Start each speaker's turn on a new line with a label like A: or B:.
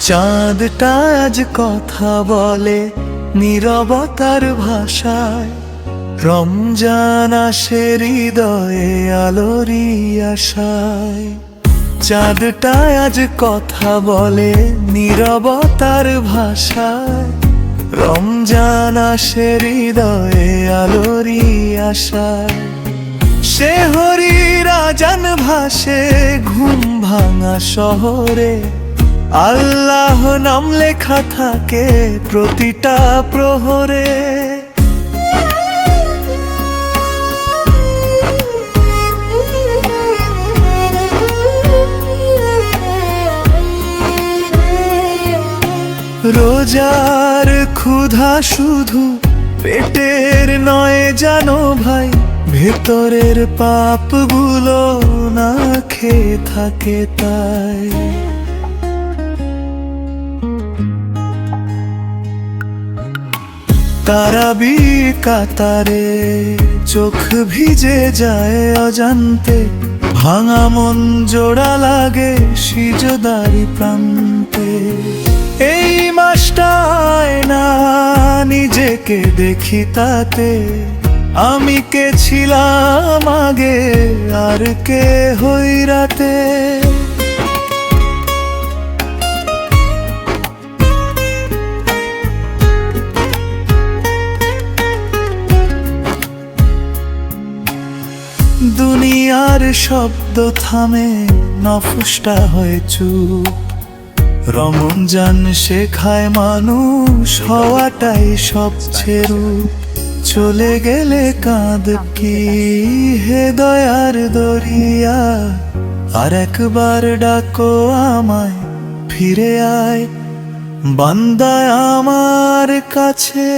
A: চাঁদটা আজ কথা বলে নীরবতার ভাষায়, রমজান আসে হৃদয়ে আলোরি আশায়। চাঁদটা আজ কথা বলে নীরবতার ভাষায়, রমজান আসে হৃদয়ে আলোরি আশায়। সে হরির আজান ভাসে ঘুম ভাঙা শহরে, আল্লাহ নাম লেখা থাকে প্রতিটা প্রহরে। রোজার ক্ষুধা শুধু পেটের নয় জানো ভাই, ভেতরের পাপগুলো না খেয়ে থাকে তাই। তারাবি কাতারে চোখ ভিজে যায় অজান্তে, ভাঙা মন জোড়া লাগে সিজদারি প্রান্তে। এই মাসটায় না নিজেকে দেখি তাতে, আমি কে ছিলাম আগে আর কে হই রাতে। দুনিয়ার শব্দ থামে, নফসটা হয় চুপ। রমজান শেখায় মানুষ হওয়াটাই সবচেয়ে রূপ। চলে গেলে কাঁদ কি হে দয়ার দরিয়া, আর একবার ডাকো আমায় ফিরে আয় বান্দা আমার কাছে।